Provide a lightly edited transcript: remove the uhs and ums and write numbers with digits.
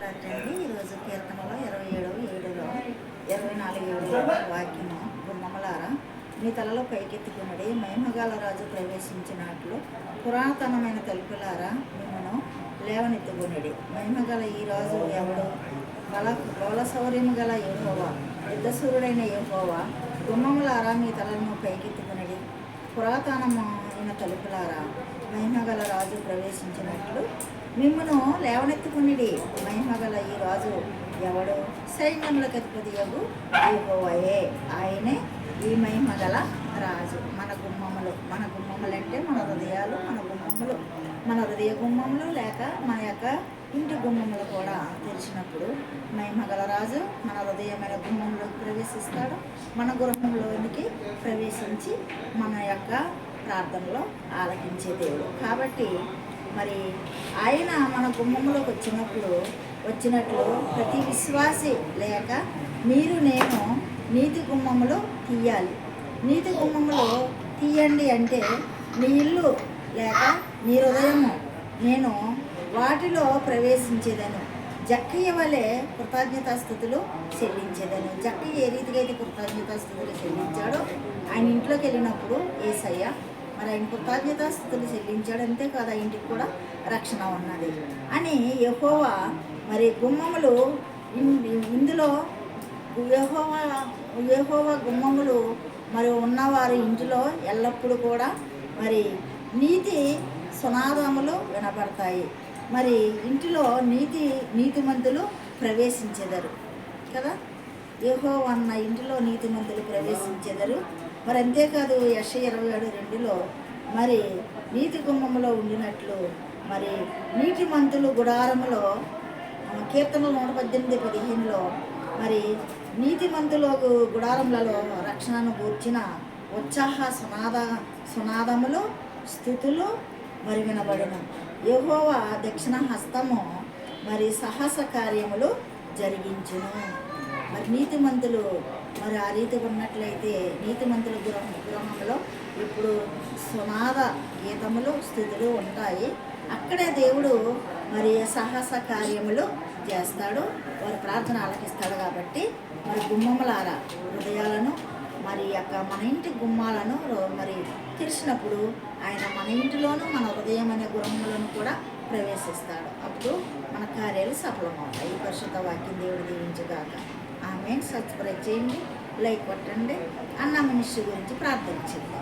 రాత్రి ఈరోజు కీర్తనలో 27:7లో 24:7 వాక్యము. గుమ్మములారా మీ తలలో పైకెత్తుకున్నది మహిమగల రాజు ప్రవేశించినట్లు పురాతనమైన తలుపులారా మిమ్మను లేవనెత్తుకున్నది. మహిమగల ఈ రాజు ఎవడు? బల శౌర్యము గల యెహోవా, యుద్ధశూరుడైన యెహోవా. గుమ్మములారా మీ తలను పైకెత్తుకున్నది పురాతనమైన తలుపులారా మహిమగల రాజు ప్రవేశించినట్లు మిమ్మను లేవనెత్తుకునిడి. మహిమగల ఈ రాజు ఎవడు? సైన్యములకు అధిపతియగు యెహోవాయే. ఆయనే ఈ మహిమగల రాజు. మన గుమ్మములు అంటే మన హృదయాలు, మన హృదయ గుమ్మములు లేక మన యొక్క ఇంటి గుమ్మములు కూడా తెరిచినప్పుడు మహిమగల రాజు మన హృదయమైన గుమ్మంలోకి ప్రవేశిస్తాడు. మన గృహంలోనికి ప్రవేశించి మన యొక్క ప్రార్థనలో ఆలకించే దేవుడు. కాబట్టి మరి ఆయన మన గుమ్మంలోకి వచ్చినట్లు ప్రతి విశ్వాసి లేక నేను నీతి గుమ్మములు తీయాలి. నీతి గుమ్మములు తీయండి అంటే నీ ఇల్లు లేక నీ హృదయము నేను వాటిలో ప్రవేశించేదను. జక్కయ్య వలె కృతజ్ఞతాస్థుతులు చెల్లించేదను. జక్కయ్య ఏ రీతిగా అయితే కృతజ్ఞతాస్థుతులు చెల్లించాడో ఆయన ఇంట్లోకి వెళ్ళినప్పుడు యేసయ్య మరి ఆయన కృతజ్ఞతాస్థుతులు చెల్లించాడు. అంతేకాదు ఆ ఇంటికి కూడా రక్షణ ఉన్నది అని యెహోవా మరి గుమ్మములు ఇందులో యెహోవా గుమ్మములు మరి ఉన్నవారి ఇంటిలో ఎల్లప్పుడూ కూడా మరి నీతి సునాదములు వినబడతాయి. మరి ఇంటిలో నీతిమంతులు ప్రవేశించెదరు కదా. యెహోవా అన్న ఇంటిలో నీతిమంతులు ప్రవేశించెదరు. మరి అంతేకాదు యెషయా 27:2లో మరి నీతి గుమ్మములో ఉండినట్లు మరి నీతిమంతులు గుడారములో కీర్తనలు 118:15లో మరి నీతిమంతులు గుడారములలో రక్షణను గూర్చిన ఉత్సాహ సునాదములు స్తుతులు మరి వినబడును. యెహోవా దక్షిణ హస్తము మరి సాహస కార్యములు జరిగించును. మరి నీతిమంతులు మరి ఆ రీతి ఉన్నట్లయితే నీతిమంతుల గృహంలో ఇప్పుడు సునాద గీతములు స్థుతులు ఉంటాయి. అక్కడే దేవుడు మరి సాహస కార్యములు చేస్తాడు, వారి ప్రార్థన ఆలకిస్తాడు. కాబట్టి మరి గుమ్మములారా హృదయాలను మరి మన ఇంటి గుమ్మాలను మరి తెరిచినప్పుడు ఆయన మన ఇంటిలోనూ మన హృదయం అనే గృహములను కూడా ప్రవేశిస్తాడు. అప్పుడు మన కార్యాలు సఫలమవుతాయి. ఈ పరిశుద్ధ వాక్యం దేవుడు దీవించుగాక. ఆమేన్. సబ్స్క్రైబ్ చేయండి, లైక్ కొట్టండి. అన్న మినిస్ట్రీ గురించి ప్రార్థించండి.